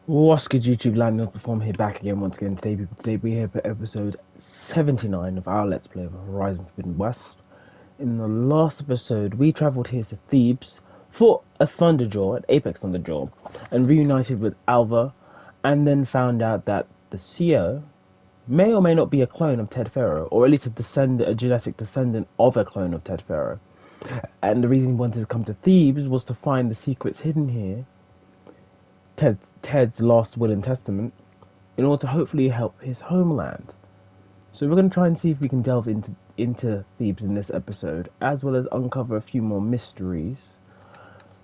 What's good, YouTube land? Perform here back again once again today, people. Today we're here for episode 79 of our Let's Play of Horizon Forbidden West. In the last episode, we travelled here to Thebes for a Thunderjaw, an Apex Thunderjaw, and reunited with Alva, and then found out that the CEO may or may not be a clone of Ted Faro, or at least a genetic descendant of a clone of Ted Faro. And the reason he wanted to come to Thebes was to find the secrets hidden here, Ted's last will and testament, in order to hopefully help his homeland. So we're going to try and see if we can delve into Thebes in this episode, as well as uncover a few more mysteries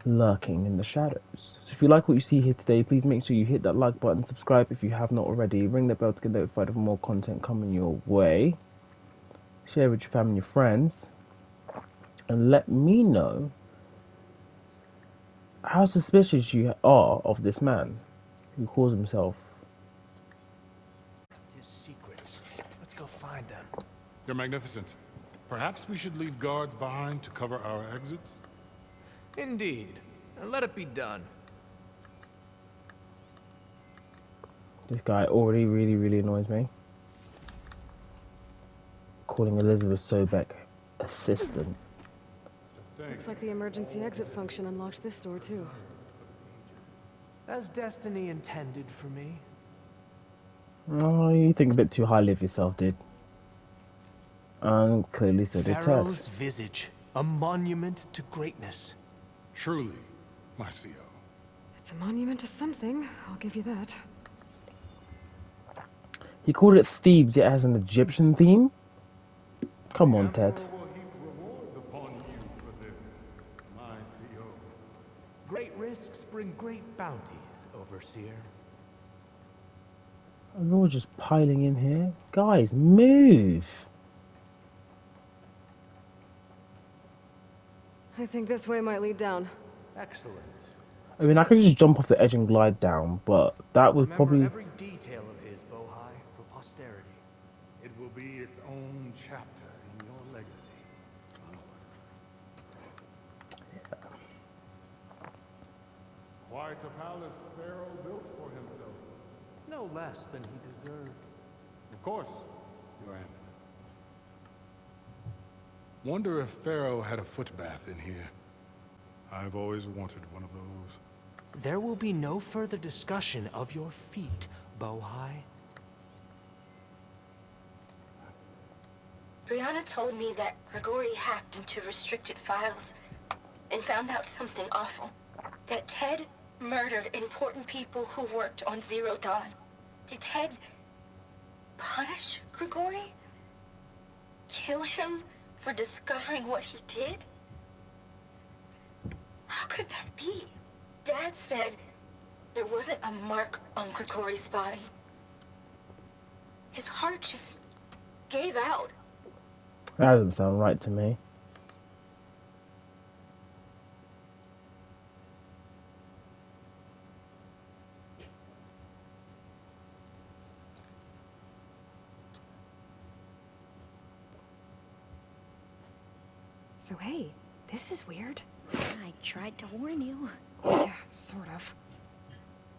lurking in the shadows. So if you like what you see here today, please make sure you hit that like button, subscribe if you have not already, ring the bell to get notified of more content coming your way, share with your family and your friends, and let me know how suspicious you are of this man who calls himself. His secrets. Let's go find them. You're magnificent. Perhaps we should leave guards behind to cover our exits? Indeed. And let it be done. This guy already really annoys me. Calling Elizabeth Sobek assistant. Looks like the emergency exit function unlocked this door too. As destiny intended for me. Oh, you think a bit too highly of yourself, dude. And clearly so did Ted. Pharaoh's visage, a monument to greatness. Truly, my CO. It's a monument to something, I'll give you that. He called it Thebes, yet it has an Egyptian theme? Come on, Ted. Great risks bring great bounties, Overseer. We're all just piling in here. Guys, move! I think this way might lead down. Excellent. I mean, I could just jump off the edge and glide down, but that would Remember probably... every detail of his, Bohai, for posterity. It will be its own chapter in your legacy. Quite a palace Pharaoh built for himself. No less than he deserved. Of course, Your Eminence. Wonder if Pharaoh had a footbath in here. I've always wanted one of those. There will be no further discussion of your feet, Bohai. Brianna told me that Grigori hacked into restricted files and found out something awful. That Ted murdered important people who worked on Zero Dawn. Did Ted punish Grigori? Kill him for discovering what he did? How could that be? Dad said there wasn't a mark on Grigori's body. His heart just gave out. That doesn't sound right to me. So hey, this is weird. I tried to warn you. Yeah, sort of.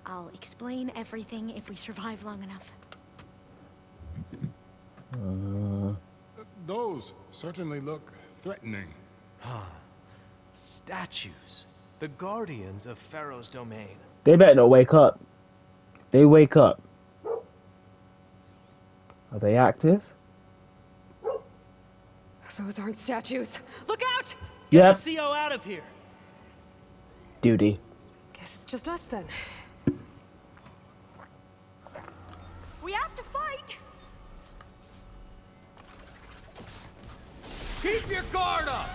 I'll explain everything if we survive long enough. Those certainly look threatening. Statues. The guardians of Pharaoh's domain. They better not wake up. They wake up. Are they active? Those aren't statues. Look out! Yep. Get the CO out of here. Duty. Guess it's just us then. We have to fight! Keep your guard up!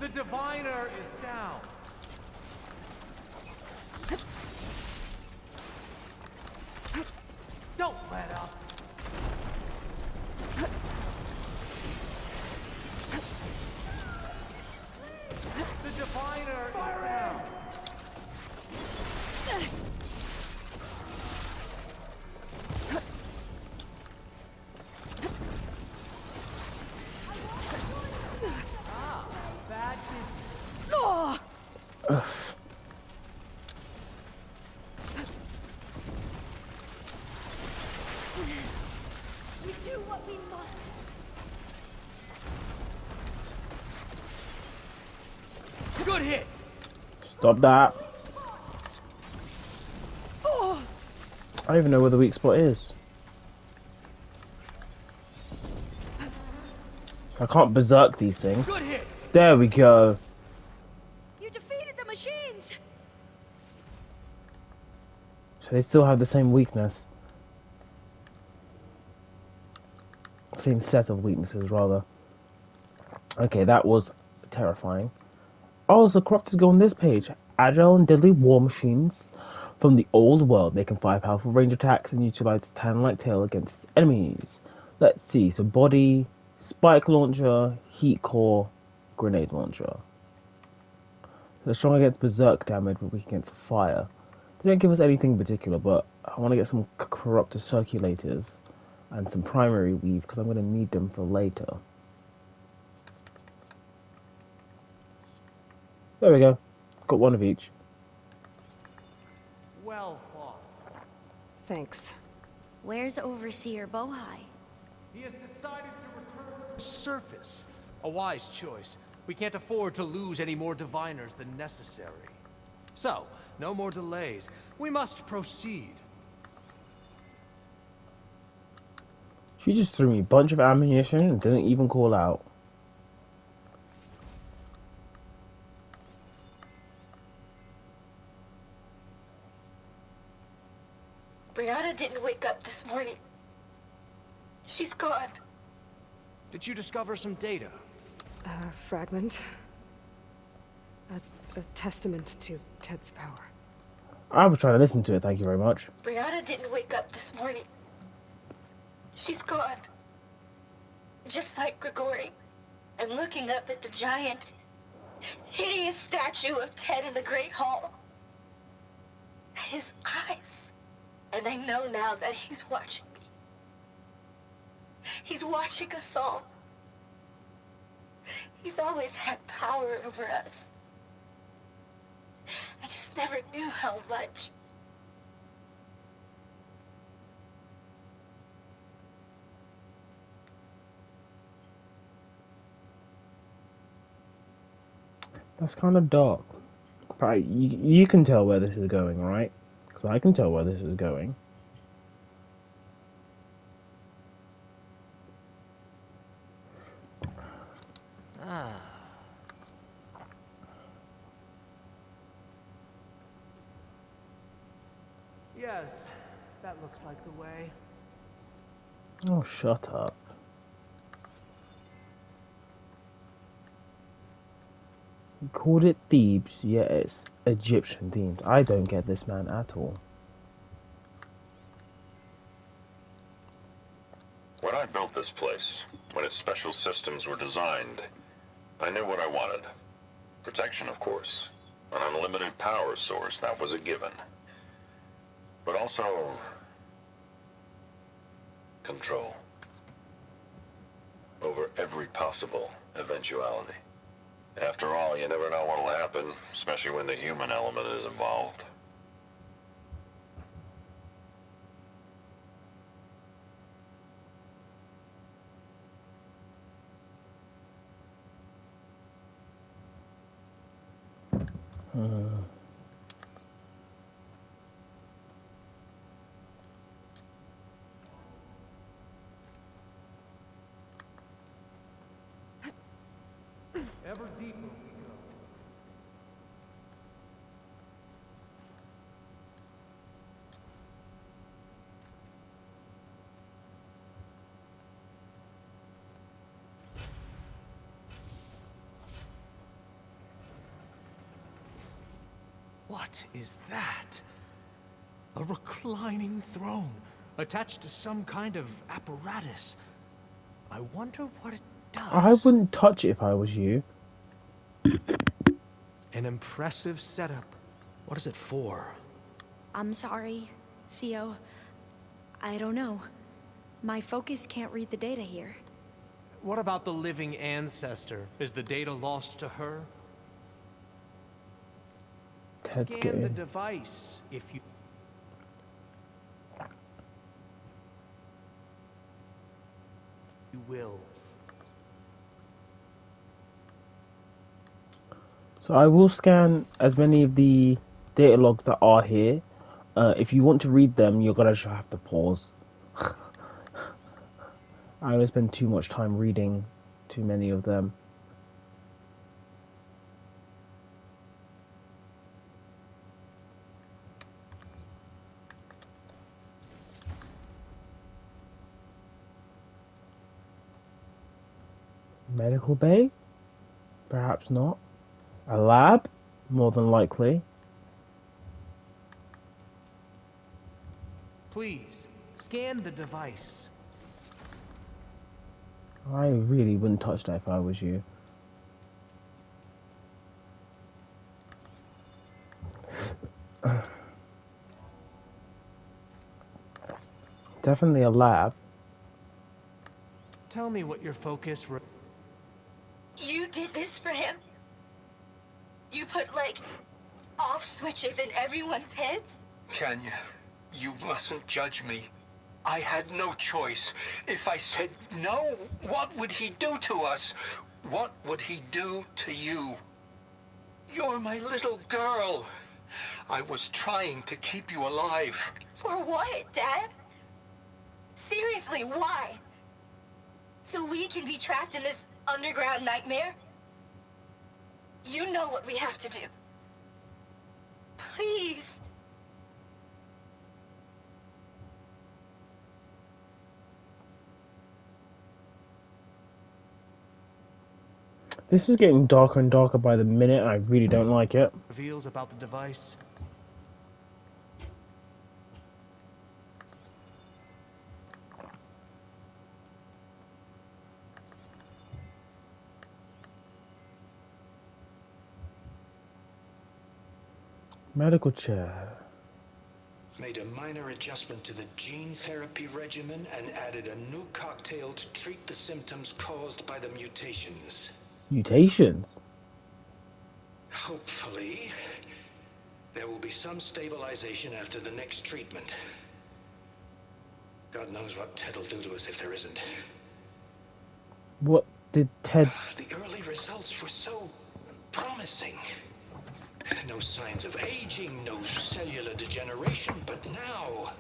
The diviner is down. Don't let up. The diviner is down. do what we must. Good hit! Stop that. I don't even know where the weak spot is. I can't berserk these things. Good hit! There we go. You defeated the machines. So they still have the same weakness. Same set of weaknesses, rather. Okay, that was terrifying. Oh, so corruptors go on this page. Agile and deadly war machines from the old world. They can fire powerful range attacks and utilize its tan-like tail against enemies. Let's see. So body, spike launcher, heat core, grenade launcher. They're strong against berserk damage, but weak against fire. They don't give us anything in particular, but I want to get some corruptor circulators and some primary weave because I'm going to need them for later. There we go. Got one of each. Well fought. Thanks. Where's Overseer Bohai? He has decided to return to the surface. A wise choice. We can't afford to lose any more diviners than necessary. So, no more delays. We must proceed. She just threw me a bunch of ammunition and didn't even call out. Brianna didn't wake up this morning. She's gone. Did you discover some data? Fragment. A testament to Ted's power. I was trying to listen to it, thank you very much. Brianna didn't wake up this morning. She's gone. Just like Grigori. I'm looking up at the giant, hideous statue of Ted in the Great Hall. At his eyes. And I know now that he's watching me. He's watching us all. He's always had power over us. I just never knew how much. That's kind of dark. But you can tell where this is going, right? Because I can tell where this is going. Ah. Yes, that looks like the way. Oh, shut up. You called it Thebes, yet it's Egyptian themed. I don't get this man at all. When I built this place, when its special systems were designed, I knew what I wanted. Protection, of course. An unlimited power source, that was a given. But also... control. Over every possible eventuality. After all, you never know what'll happen, especially when the human element is involved. Ever deeper we go. What is that? A reclining throne, attached to some kind of apparatus. I wonder what it does. I wouldn't touch it if I was you. An impressive setup. What is it for? I'm sorry, Co. I don't know. My focus can't read the data here. What about the living ancestor? Is the data lost to her? Ted's Scan the getting... device if you... You will. So I will scan as many of the data logs that are here. If you want to read them, you're gonna just have to pause. I don't spend too much time reading too many of them. Medical bay? Perhaps not. A lab? More than likely. Please, scan the device. I really wouldn't touch that if I was you. Definitely a lab. Tell me what your focus... You did this for him? You put, like, off switches in everyone's heads? Kenya, you mustn't judge me. I had no choice. If I said no, what would he do to us? What would he do to you? You're my little girl. I was trying to keep you alive. For what, Dad? Seriously, why? So we can be trapped in this underground nightmare? You know what we have to do. Please. This is getting darker and darker by the minute, and I really don't like it. Reveals about the device. Medical chair. Made a minor adjustment to the gene therapy regimen and added a new cocktail to treat the symptoms caused by the mutations. Mutations? Hopefully, there will be some stabilization after the next treatment. God knows what Ted will do to us if there isn't. What did Ted... The early results were so promising. No signs of aging, no cellular degeneration, but now...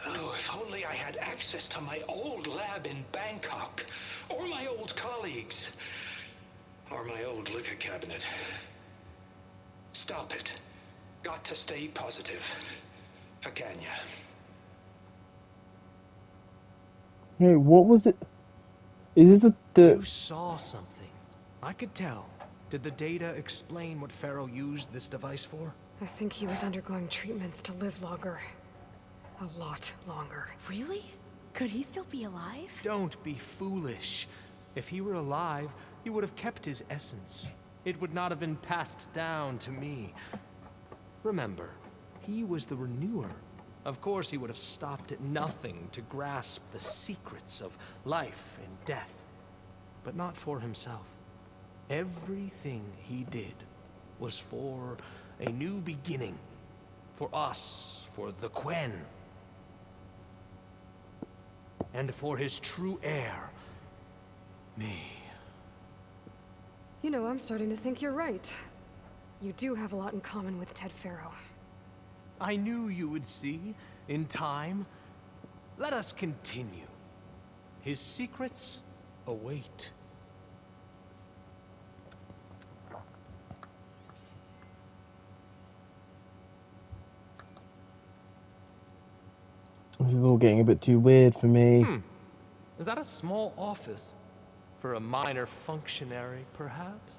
Oh, if only I had access to my old lab in Bangkok, or my old colleagues, or my old liquor cabinet. Stop it. Got to stay positive. For Kenya. Hey, what was it? Is this the... You saw something. I could tell. Did the data explain what Pharaoh used this device for? I think he was undergoing treatments to live longer. A lot longer. Really? Could he still be alive? Don't be foolish. If he were alive, he would have kept his essence. It would not have been passed down to me. Remember, he was the renewer. Of course he would have stopped at nothing to grasp the secrets of life and death. But not for himself. Everything he did was for a new beginning. For us, for the Quen. And for his true heir, me. You know, I'm starting to think you're right. You do have a lot in common with Ted Pharaoh. I knew you would see, in time. Let us continue. His secrets await. This is all getting a bit too weird for me. Is that a small office? For a minor functionary, perhaps?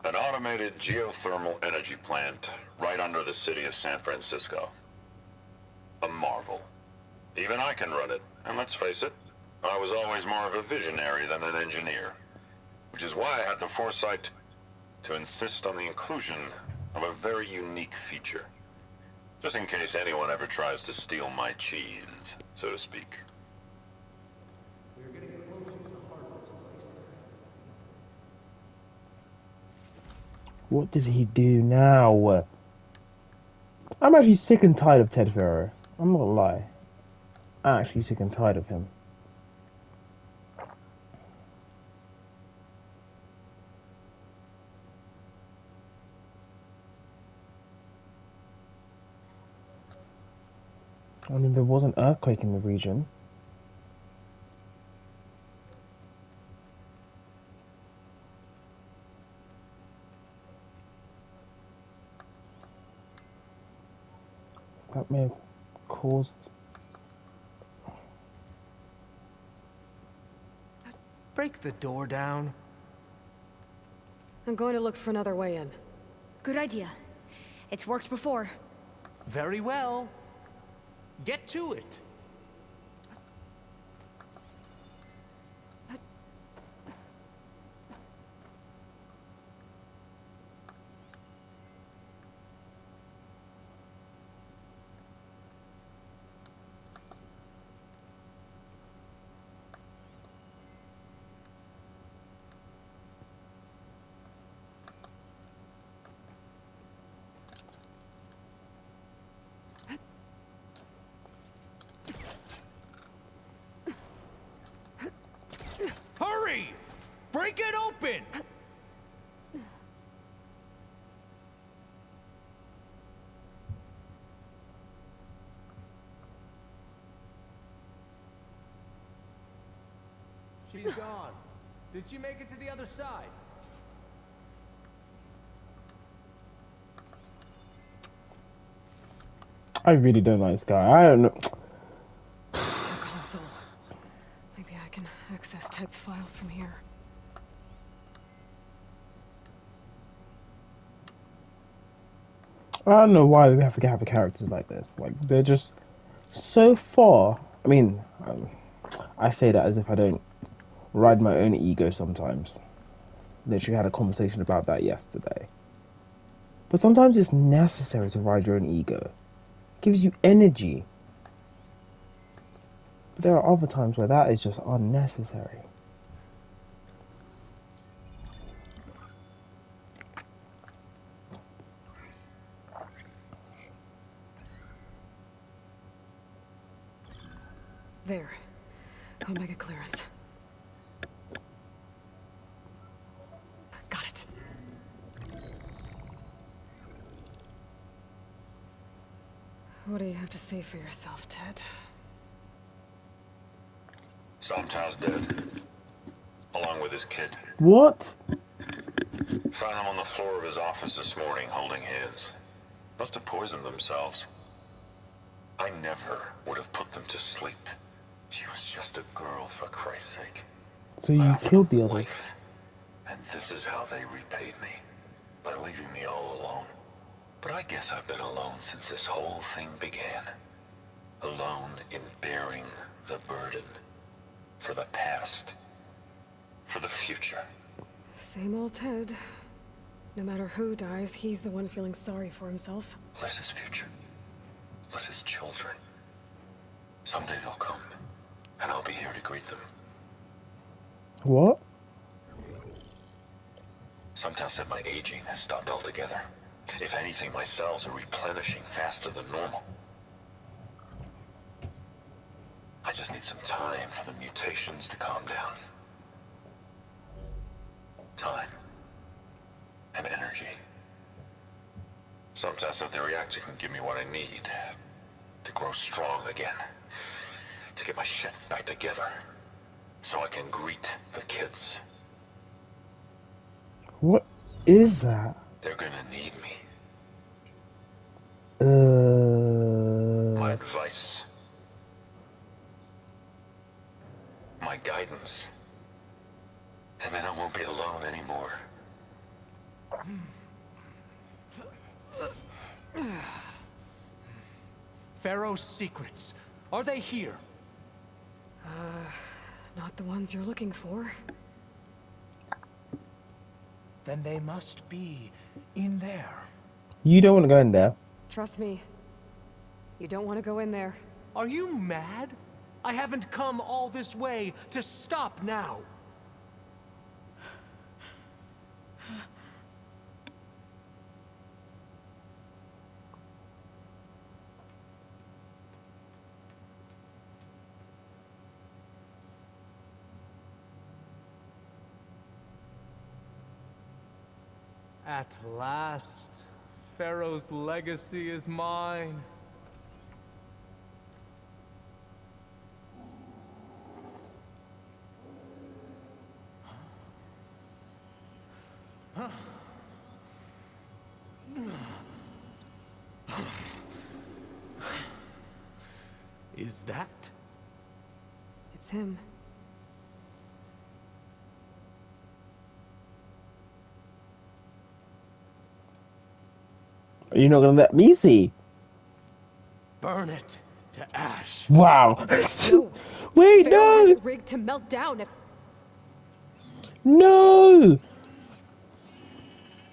An automated geothermal energy plant right under the city of San Francisco. A marvel. Even I can run it, and let's face it, I was always more of a visionary than an engineer. Which is why I had the foresight to insist on the inclusion of a very unique feature. Just in case anyone ever tries to steal my cheese, so to speak. What did he do now? I'm actually sick and tired of Ted Ferro. I'm not gonna lie. I'm actually sick and tired of him. I mean, there was an earthquake in the region. That may have caused... Break the door down. I'm going to look for another way in. Good idea. It's worked before. Very well. Get to it. Hurry! Break it open! She's gone. Did she make it to the other side? I really don't like this guy. I don't know. The console. Maybe I can access Ted's files from here. I don't know why we have to have characters like this. Like, they're just so far. I mean, I say that as if I don't ride my own ego sometimes. Literally had a conversation about that yesterday. But sometimes it's necessary to ride your own ego. It gives you energy. But there are other times where that is just unnecessary. There. Omega clearance. Got it. What do you have to say for yourself, Ted? Sometimes dead. Along with his kid. What? Found him on the floor of his office this morning, holding hands. Must have poisoned themselves. I never would have put them to sleep. She was just a girl, for Christ's sake. So you killed the others? Life. And this is how they repaid me. By leaving me all alone. But I guess I've been alone since this whole thing began. Alone in bearing the burden. For the past. For the future. Same old Ted. No matter who dies, he's the one feeling sorry for himself. Liz's future. Liz's children. Someday they'll come. And I'll be here to greet them. What? Sometimes said my aging has stopped altogether. If anything, my cells are replenishing faster than normal. I just need some time for the mutations to calm down. Time. And energy. Sometimes if the reactor can give me what I need to grow strong again. To get my shit back together. So I can greet the kids. What is that? They're gonna need me. My advice. My guidance. And then I won't be alone anymore. Pharaoh's secrets. Are they here? Not the ones you're looking for. Then they must be in there. You don't want to go in there. Trust me. You don't want to go in there. Are you mad? I haven't come all this way to stop now. At last, Pharaoh's legacy is mine. Is that? It's him. Are you not gonna let me see? Burn it to ash. Wow. No. Wait, Pharaoh no! has it rigged to melt down if... No!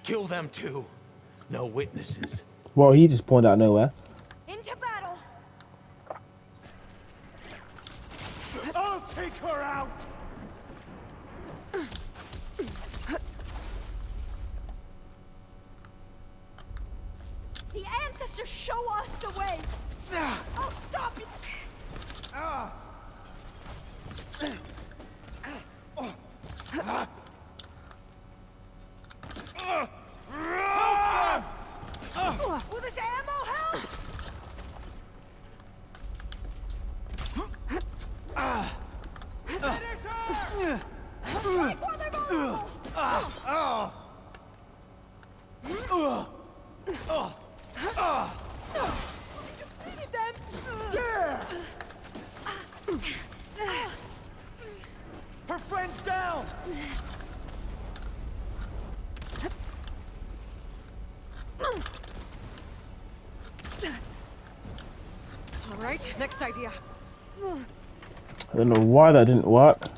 Kill them too. No witnesses. Well, he just spawned out of nowhere. Into battle! I'll take her out! The ancestors show us the way! I'll stop you! Will this ammo help? Strike while they're vulnerable! Defeated them! Yeah! Her friend's down! All right, next idea. I don't know why that didn't work.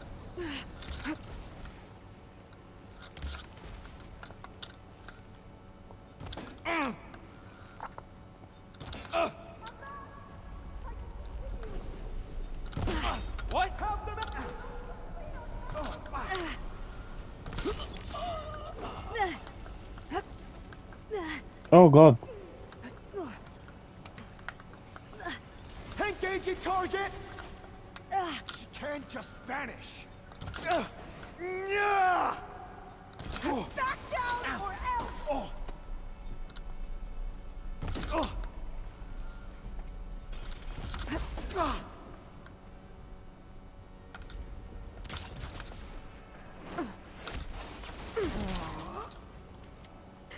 What? Oh god. Engaging target! She can't just vanish. Back down or else!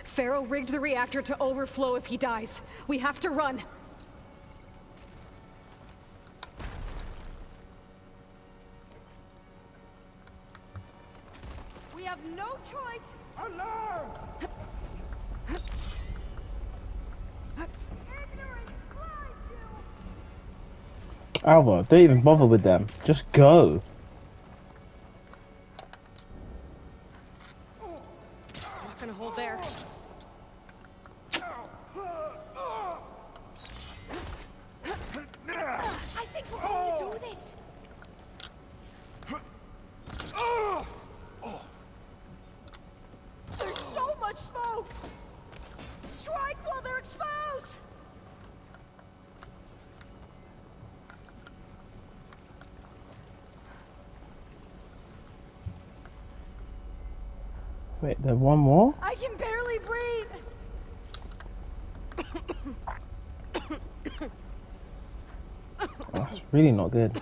Pharaoh rigged the reactor to overflow if he dies. We have to run. We have no choice! Alarm! Ignorance blinds you! Alva, don't even bother with them. Just go. Not gonna hold there. I think we're going to do this! There's so much smoke! Strike while they're exposed! Wait, there's one more? I can barely breathe! That's really not good.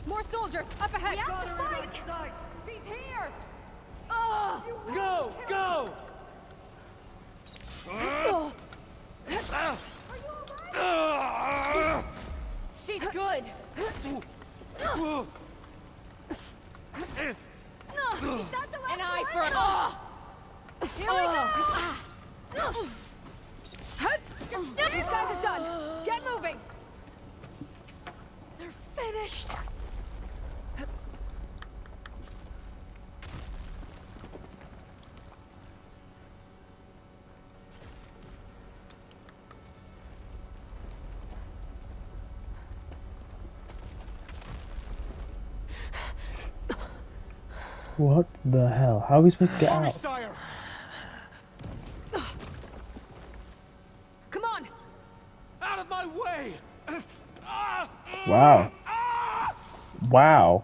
More soldiers up ahead. We have to fight! She's here. Oh, Go! Go! she's good. Is that the last An eye one? for an eye. Here we go! These guys are done. Get moving. They're finished. What the hell? How are we supposed to get out? Sire! Come on. Out of my way! Wow. Wow.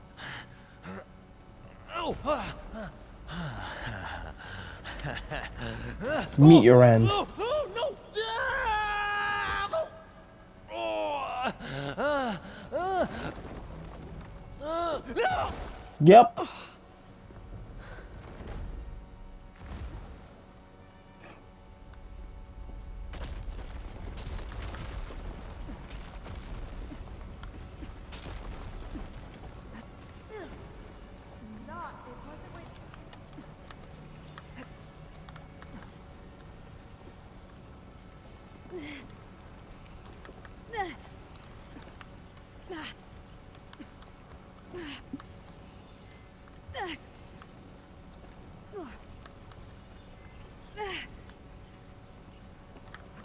Meet your end. No! No! Yep.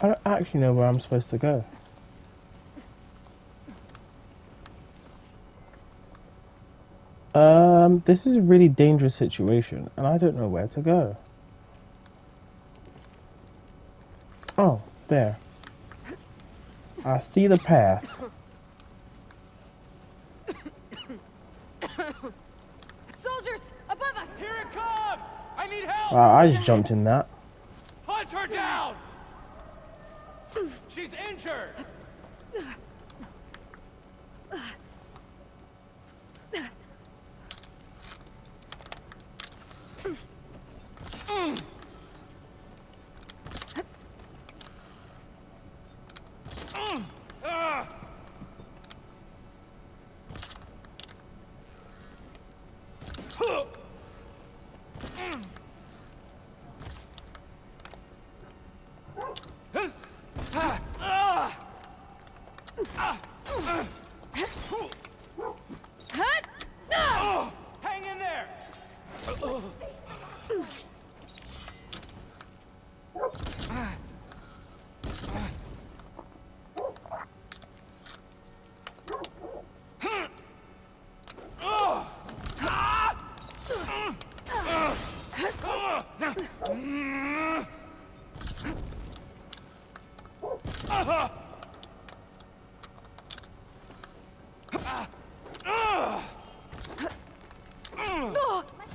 I don't actually know where I'm supposed to go. This is a really dangerous situation, and I don't know where to go. Oh, there. I see the path. Soldiers, above us. Here it comes! I need help! Wow, I just jumped in that. Hunt her down! She's injured! Hang in there!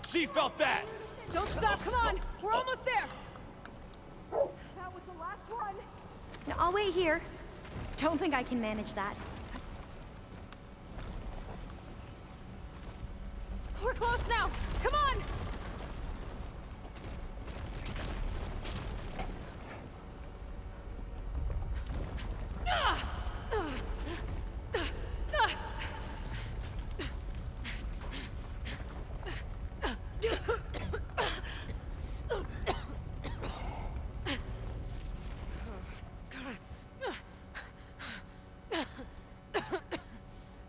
She felt that! Don't stop. Come on. We're almost there. That was the last one. Now, I'll wait here. Don't think I can manage that. We're close now. Come on.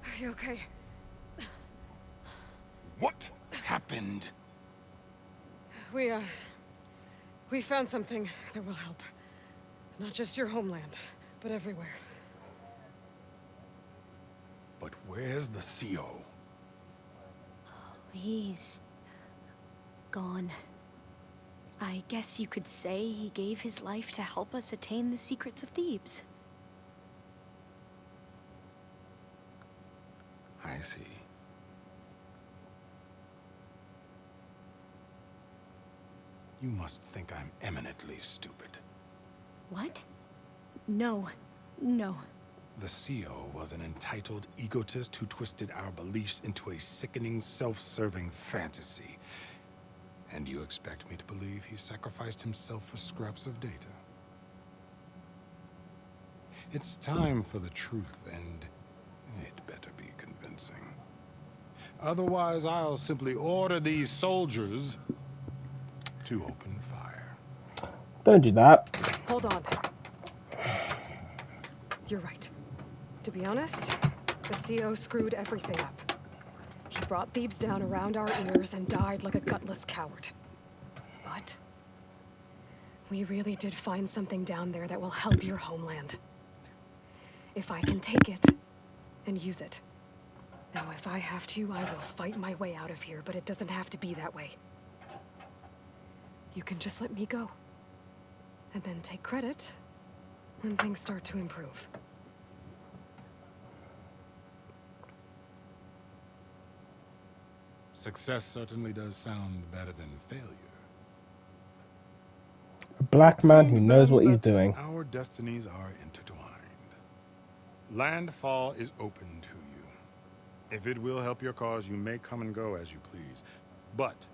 Are you okay? What happened? We found something that will help. Not just your homeland, but everywhere. But where's the CO? He's gone. I guess you could say he gave his life to help us attain the secrets of Thebes. I see. You must think I'm eminently stupid. What? No. No. The CO was an entitled egotist who twisted our beliefs into a sickening, self-serving fantasy. And you expect me to believe he sacrificed himself for scraps of data? It's time for the truth, and it better be convincing. Otherwise, I'll simply order these soldiers to open fire. Don't do that. Hold on. You're right. To be honest, the CO screwed everything up. He brought Thebes down around our ears and died like a gutless coward. But we really did find something down there that will help your homeland. If I can take it and use it. Now, if I have to, I will fight my way out of here, but it doesn't have to be that way. You can just let me go. And then take credit when things start to improve. Success certainly does sound better than failure. A black man who Seems knows then what he's that doing. Our destinies are intertwined. Landfall is open to you. If it will help your cause, you may come and go as you please. But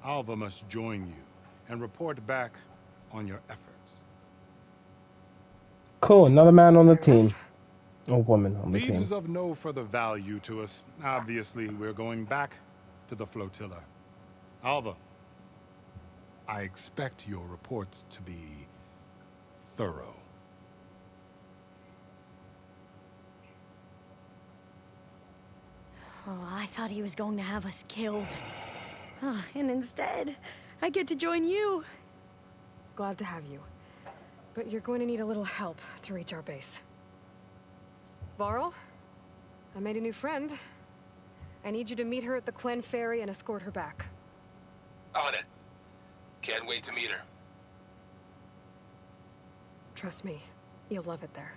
Alva must join you and report back on your efforts. Cool, another man on the Fair team. enough. Or woman on the Thebes team. is of no further value to us. Obviously, we're going back to the flotilla. Alva, I expect your reports to be thorough. Oh, I thought he was going to have us killed. And instead, I get to join you. Glad to have you. But you're going to need a little help to reach our base. Varl, I made a new friend. I need you to meet her at the Quen Ferry and escort her back. On it. Can't wait to meet her. Trust me, you'll love it there.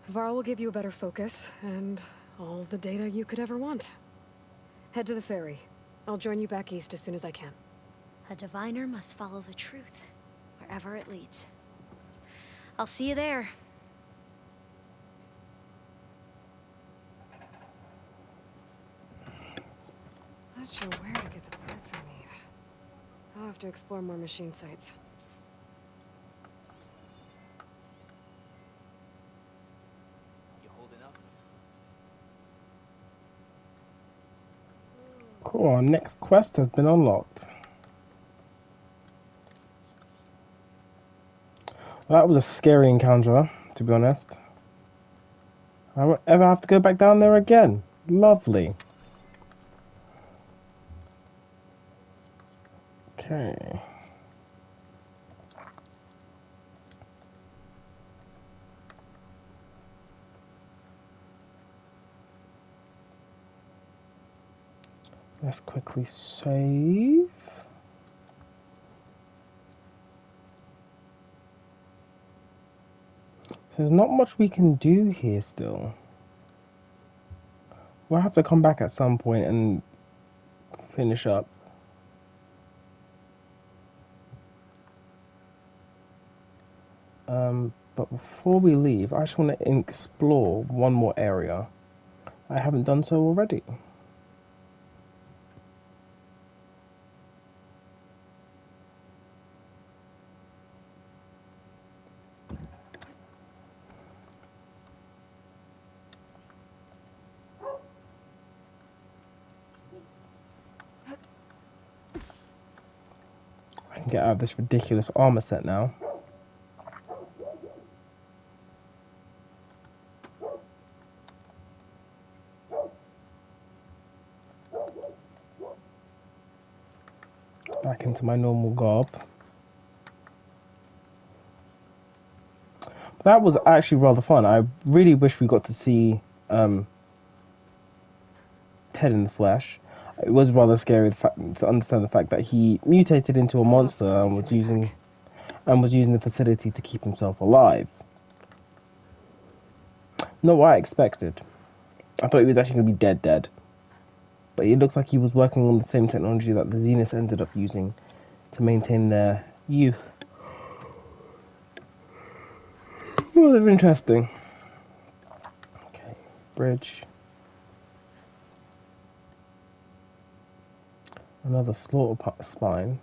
Varl will give you a better focus, and all the data you could ever want. Head to the ferry. I'll join you back east as soon as I can. A diviner must follow the truth, wherever it leads. I'll see you there. Not sure where to get the parts I need. I'll have to explore more machine sites. You holding up? Cool, our next quest has been unlocked. That was a scary encounter, to be honest. I won't ever have to go back down there again. Lovely. Okay. Let's quickly save. There's not much we can do here still. We'll have to come back at some point and finish up. But before we leave, I just want to explore one more area. I haven't done so already. I can get out of this ridiculous armor set now. Back into my normal garb. That was actually rather fun. I really wish we got to see Ted in the flesh. It was rather scary to understand the fact that he mutated into a monster and was using the facility to keep himself alive. Not what I expected. I thought he was actually going to be dead. But it looks like he was working on the same technology that the Zeniths ended up using to maintain their youth. Rather interesting. Okay, bridge. Another slaughter spine.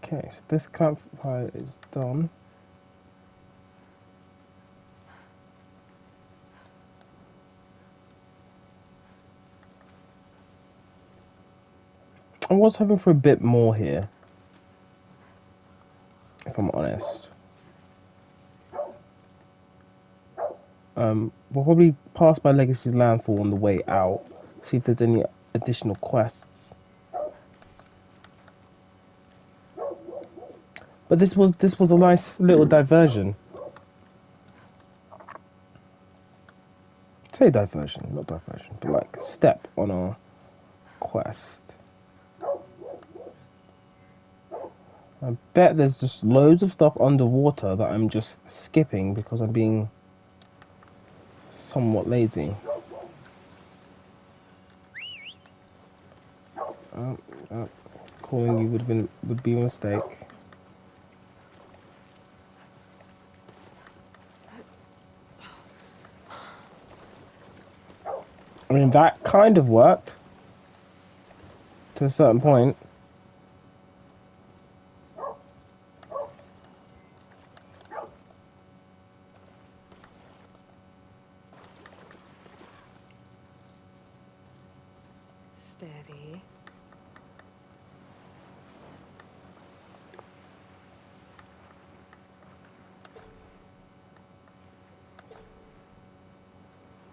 Okay, so this campfire is done. I was hoping for a bit more here, if I'm honest. We'll probably pass by Legacy's landfall on the way out, see if there's any additional quests. But this was a nice little diversion. Say diversion, not diversion, but like step on our quest. I bet there's just loads of stuff underwater that I'm just skipping because I'm being somewhat lazy. Calling you would be a mistake. I mean, that kind of worked to a certain point. Steady.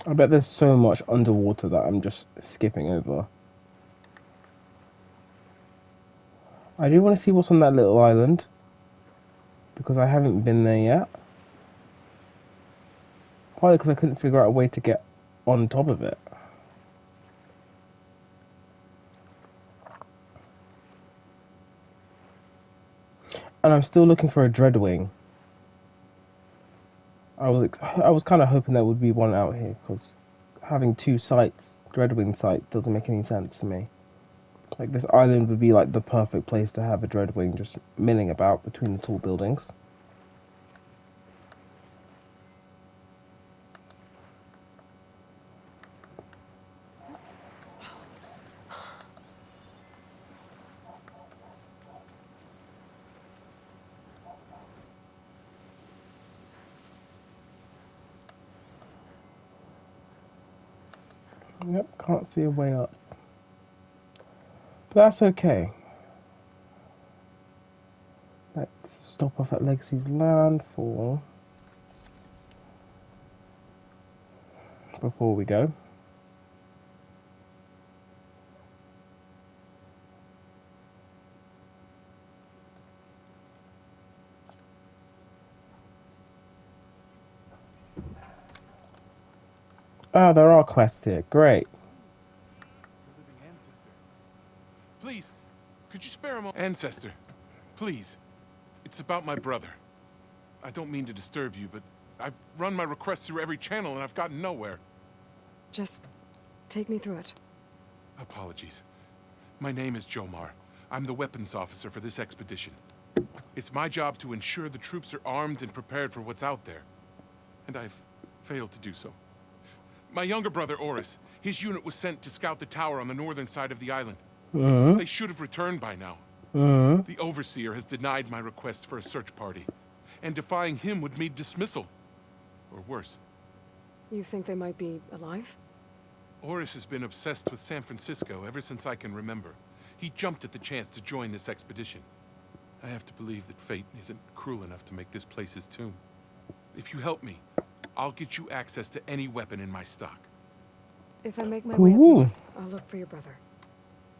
I bet there's so much underwater that I'm just skipping over. I do want to see what's on that little island, because I haven't been there yet. Partly because I couldn't figure out a way to get on top of it. And I'm still looking for a Dreadwing. I was kind of hoping there would be one out here, because having two sites, Dreadwing sites, doesn't make any sense to me. Like, this island would be like the perfect place to have a Dreadwing just milling about between the tall buildings. Yep, can't see a way up. But that's okay. Let's stop off at Legacy's landfall before we go. Ah, there are quests here. Great. Please, could you spare a moment? Ancestor, please. It's about my brother. I don't mean to disturb you, but I've run my request through every channel and I've gotten nowhere. Just take me through it. Apologies. My name is Jomar. I'm the weapons officer for this expedition. It's my job to ensure the troops are armed and prepared for what's out there. And I've failed to do so. My younger brother, Oris, his unit was sent to scout the tower on the northern side of the island. They should have returned by now. The Overseer has denied my request for a search party, and defying him would mean dismissal. Or worse. You think they might be alive? Oris has been obsessed with San Francisco ever since I can remember. He jumped at the chance to join this expedition. I have to believe that fate isn't cruel enough to make this place his tomb. If you help me, I'll get you access to any weapon in my stock. If I make my way up north, I'll look for your brother.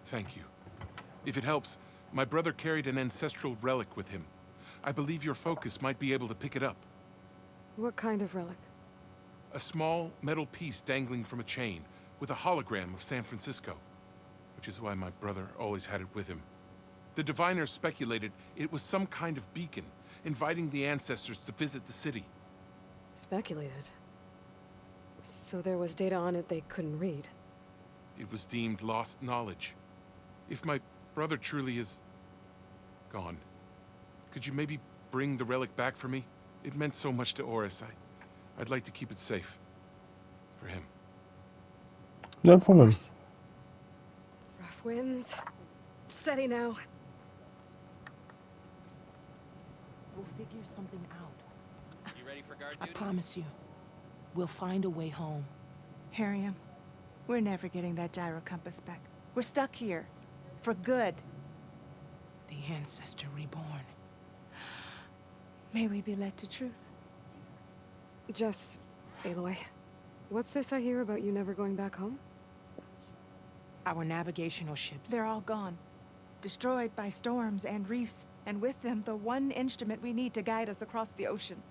Thank you. If it helps, my brother carried an ancestral relic with him. I believe your focus might be able to pick it up. What kind of relic? A small metal piece dangling from a chain with a hologram of San Francisco, which is why my brother always had it with him. The diviners speculated it was some kind of beacon, inviting the ancestors to visit the city. Speculated? So there was data on it they couldn't read? It was deemed lost knowledge. If my brother truly is gone, could you maybe bring the relic back for me? It meant so much to Oris. I'd like to keep it safe. For him. No problem. Rough winds. Steady now. We'll figure something out. You ready for guard I duty? promise you. We'll find a way home. Harriam, we're never getting that gyro compass back. We're stuck here. For good. The ancestor reborn. May we be led to truth. Just, Aloy, what's this I hear about you never going back home? Our navigational ships. They're all gone. Destroyed by storms and reefs, and with them the one instrument we need to guide us across the ocean.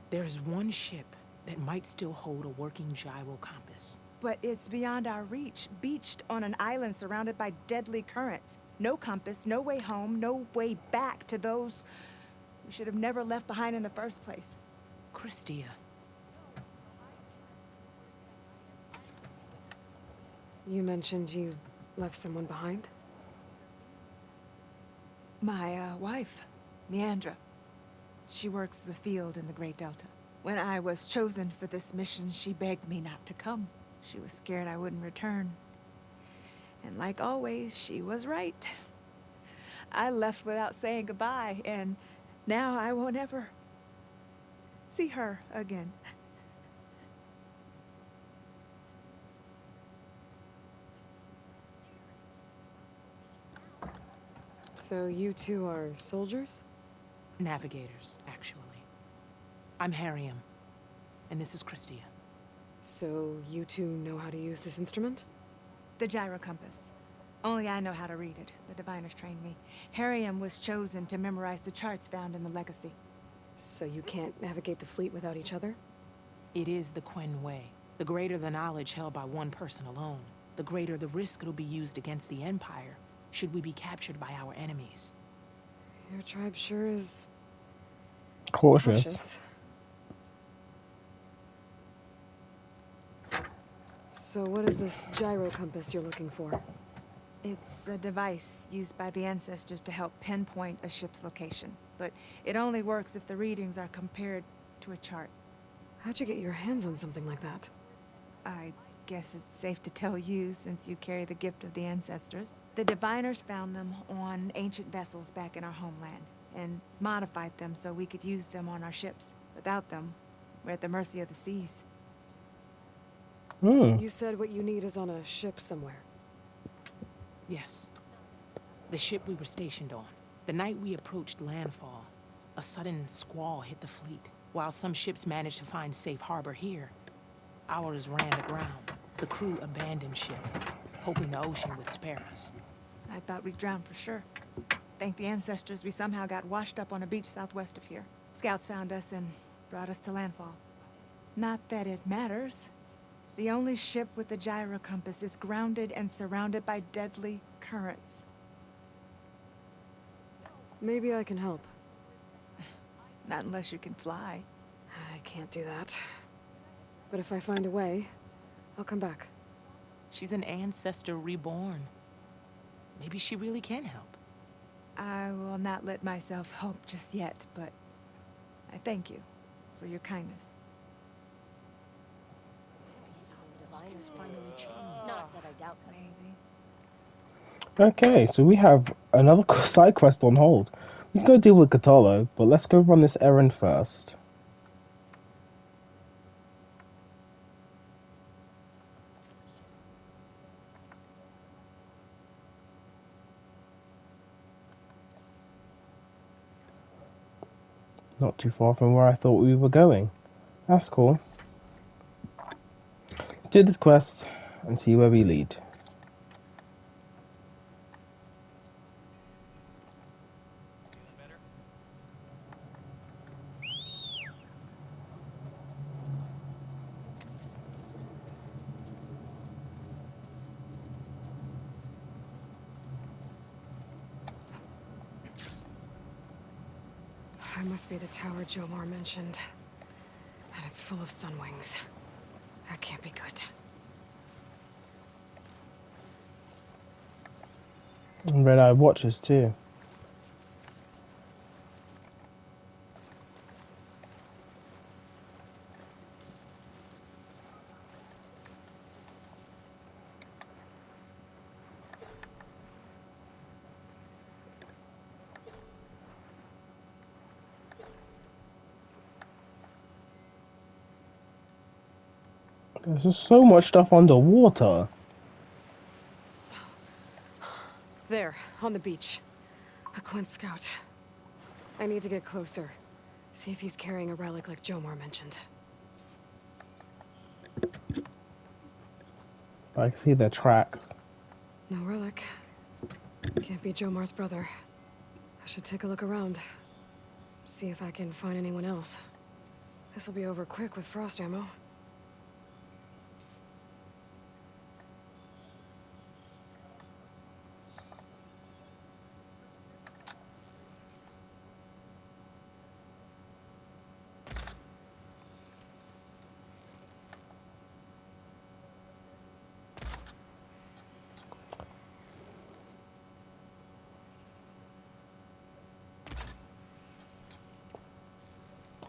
There is one ship that might still hold a working gyro compass. But it's beyond our reach, beached on an island surrounded by deadly currents. No compass, no way home, no way back to those we should have never left behind in the first place. Christia. You mentioned you left someone behind? My, wife, Neandra. She works the field in the Great Delta. When I was chosen for this mission, she begged me not to come. She was scared I wouldn't return. And like always, she was right. I left without saying goodbye, and now I won't ever see her again. So you two are soldiers? Navigators, actually. I'm Harriam, and this is Christia. So you two know how to use this instrument? The gyro compass. Only I know how to read it. The diviners trained me. Harriam was chosen to memorize the charts found in the legacy. So you can't navigate the fleet without each other? It is the Quen way. The greater the knowledge held by one person alone, the greater the risk it'll be used against the Empire, should we be captured by our enemies. Your tribe sure is... Cautious. So what is this gyro compass you're looking for? It's a device used by the ancestors to help pinpoint a ship's location. But it only works if the readings are compared to a chart. How'd you get your hands on something like that? I guess it's safe to tell you, since you carry the gift of the ancestors. The diviners found them on ancient vessels back in our homeland, and modified them so we could use them on our ships. Without them, we're at the mercy of the seas. You said what you need is on a ship somewhere. Yes. The ship we were stationed on. The night we approached landfall, a sudden squall hit the fleet. While some ships managed to find safe harbor here, ours ran aground. The crew abandoned ship, hoping the ocean would spare us. I thought we'd drown for sure. Thank the ancestors, we somehow got washed up on a beach southwest of here. Scouts found us and brought us to landfall. Not that it matters. The only ship with the gyro compass is grounded and surrounded by deadly currents. Maybe I can help. Not unless you can fly. I can't do that. But if I find a way, I'll come back. She's an ancestor reborn. Maybe she really can help. I will not let myself hope just yet, but I thank you for your kindness. Not that I doubt that. Maybe. Okay, so we have another side quest on hold. We can go deal with Catalo, but let's go run this errand first. Not too far from where I thought we were going. That's cool. Let's do this quest and see where we lead. That must be the tower Jomar mentioned. And it's full of sunwings. That can't be good. And red-eye watchers too. There's just so much stuff underwater. There, on the beach. A Quint scout. I need to get closer. See if he's carrying a relic like Jomar mentioned. I can see their tracks. No relic. Can't be Jomar's brother. I should take a look around. See if I can find anyone else. This'll be over quick with frost ammo.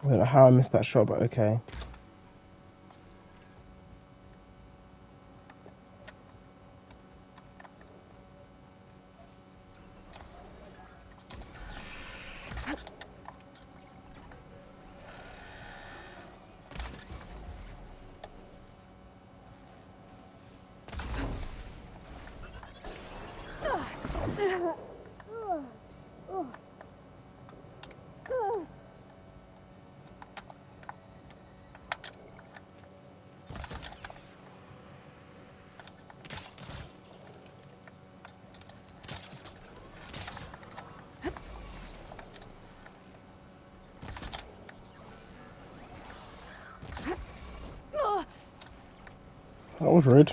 I don't know how I missed that shot, but okay. That was rude.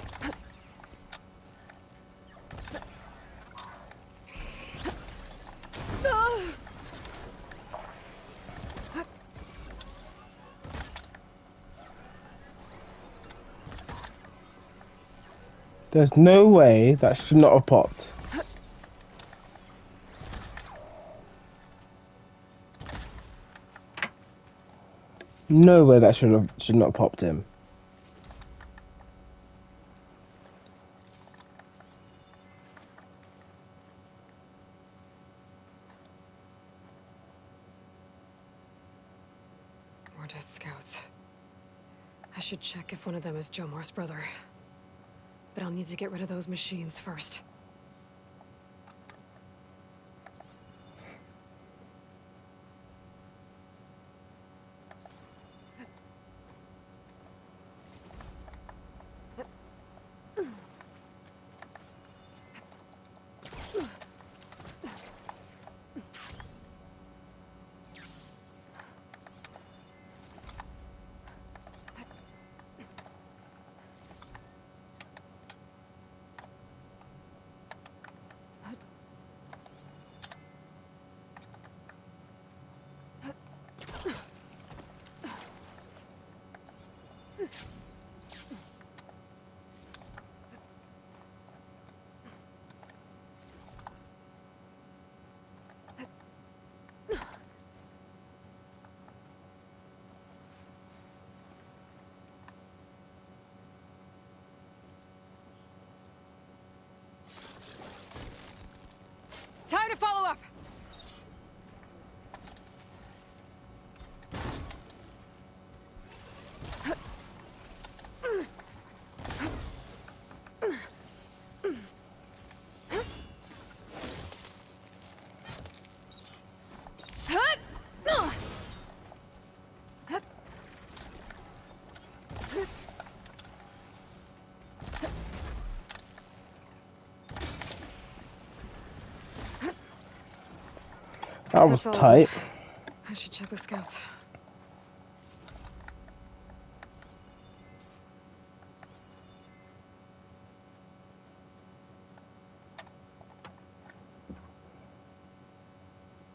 There's no way that should not have popped. No way that should not have popped him. More dead scouts. I should check if one of them is Jomar's brother. But I'll need to get rid of those machines first. Time to follow up! That was That's all of tight. them. I should check the scouts.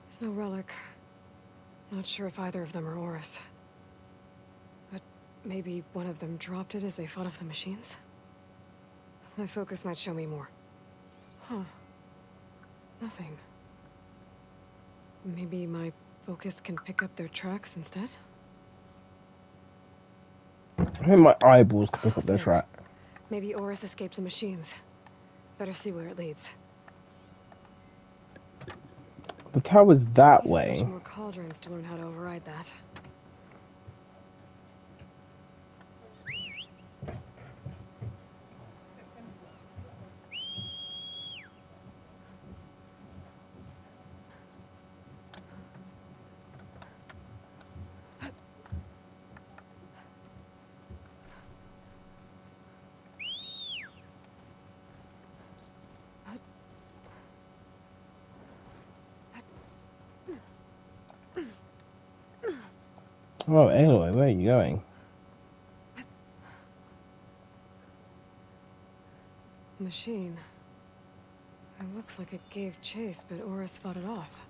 There's no relic. Not sure if either of them are Oris. But maybe one of them dropped it as they fought off the machines? My focus might show me more. Huh. Nothing. Maybe my focus can pick up their tracks instead? I think my eyeballs could pick up their There. track. Maybe Oris escaped the machines. Better see where it leads. The tower's that Need to way. search more cauldrons to learn how to override that. Oh, Aloy, where are you going? Machine. It looks like it gave chase, but Oris fought it off.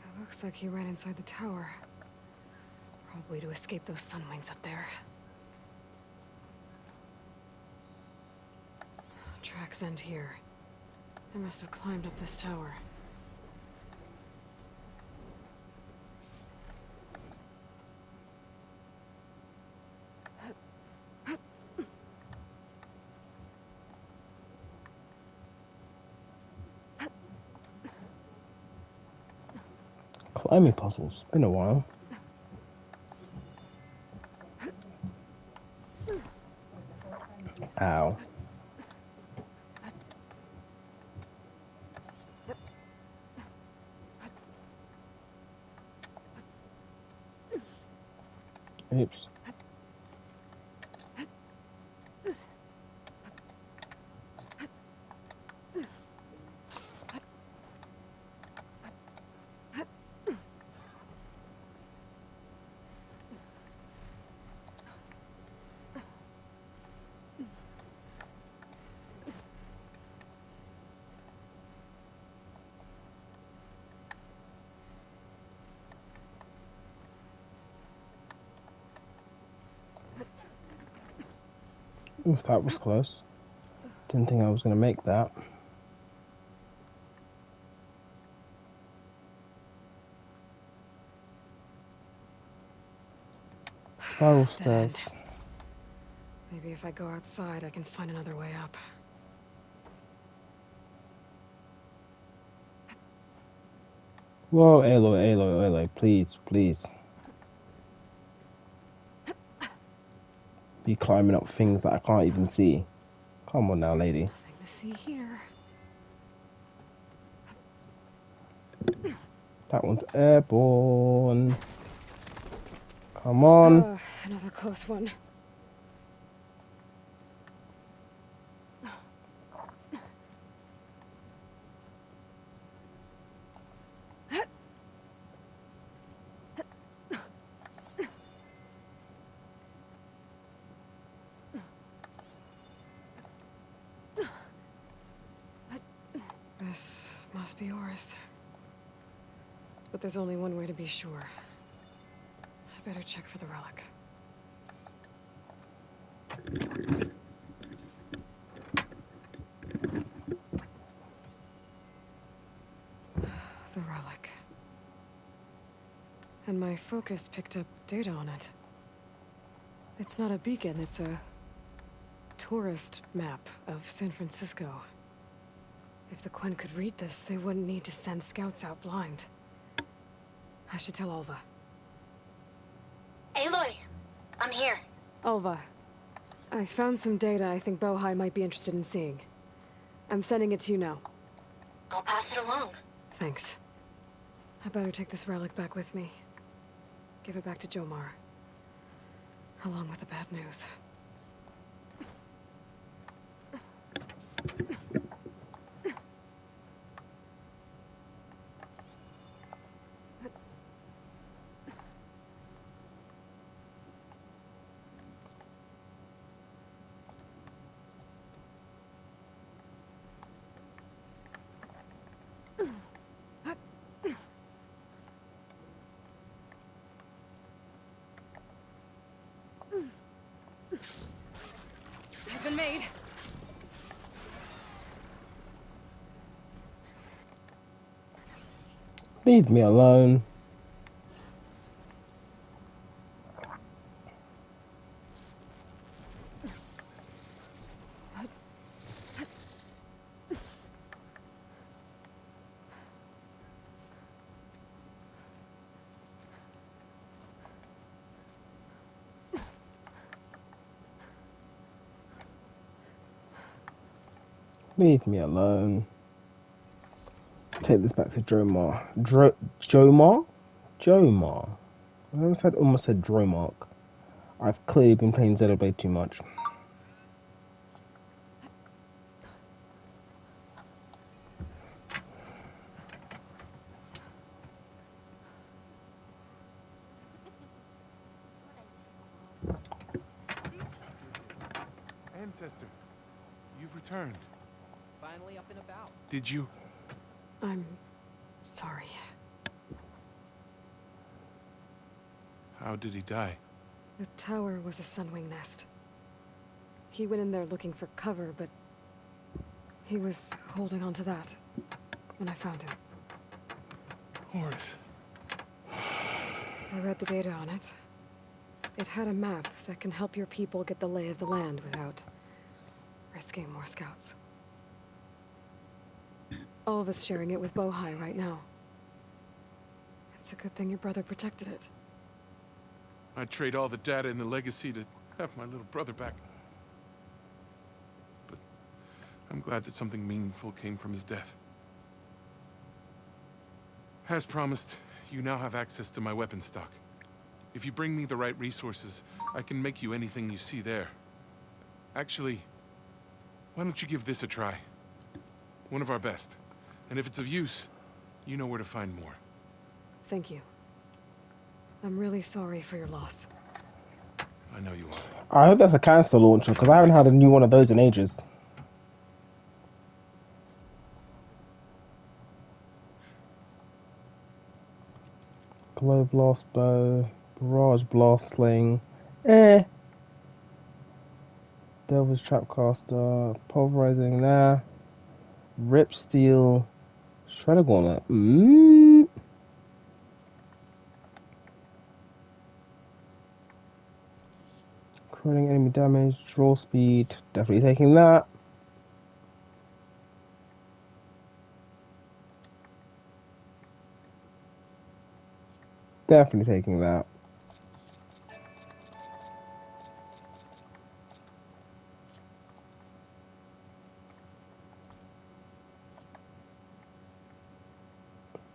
It looks like he ran inside the tower. Probably to escape those sunwings up there. Tracks end here. I must have climbed up this tower. Climbing puzzles. Been a while. Ow. Oops. Oof, that was close. Didn't think I was going to make that. Spiral stairs. Maybe if I go outside, I can find another way up. Whoa, Aloy, please, please. Be climbing up things that I can't even see. Come on now, lady. Nothing to see here. That one's airborne. Come on. Another close one. This must be Oris. But there's only one way to be sure. I better check for the relic. The relic. And my focus picked up data on it. It's not a beacon, it's a tourist map of San Francisco. If the Quen could read this, they wouldn't need to send scouts out blind. I should tell Alva. Aloy, I'm here. Alva, I found some data I think Bohai might be interested in seeing. I'm sending it to you now. I'll pass it along. Thanks. I better take this relic back with me. Give it back to Jomar. Along with the bad news. I've been made. Leave me alone. Leave me alone. Take this back to Jomar. Jomar? Jomar. I almost said Dromark. I've clearly been playing Xenoblade too much. Ancestor, you've returned. Finally up and about. Did you? I'm sorry. How did he die? The tower was a sunwing nest. He went in there looking for cover, but he was holding on to that when I found him. Horace. I read the data on it. It had a map that can help your people get the lay of the land without risking more scouts. All of us sharing it with Bohai right now. It's a good thing your brother protected it. I'd trade all the data in the legacy to have my little brother back. But I'm glad that something meaningful came from his death. As promised, you now have access to my weapon stock. If you bring me the right resources, I can make you anything you see there. Actually, why don't you give this a try? One of our best. And if it's of use, you know where to find more. Thank you. I'm really sorry for your loss. I know you are. I hope that's a canister launcher, because I haven't had a new one of those in ages. Glow blast bow, barrage blast sling, Delver's trapcaster, pulverizing there, rip steel, shredder gauntlet. Crowing enemy damage, draw speed, definitely taking that. Definitely taking that.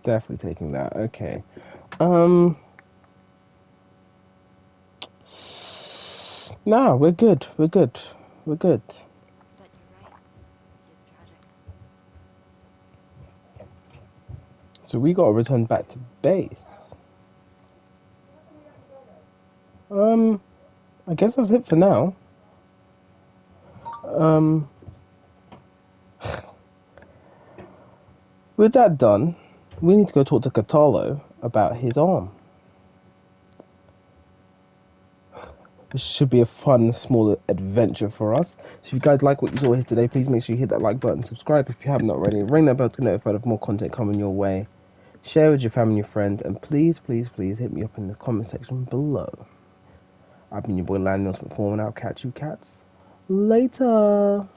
Definitely taking that. Okay. No, we're good. We're good. We're good. But you're right. It is tragic. So we gotta return back to base. I guess that's it for now. With that done, we need to go talk to Katalo about his arm. This should be a fun, small adventure for us. So if you guys like what you saw here today, please make sure you hit that like button, subscribe if you haven't already, ring that bell to get notified of more content coming your way. Share with your family and friends, and please, please, please hit me up in the comment section below. I've been your boy Landon Form, and I'll catch you cats later.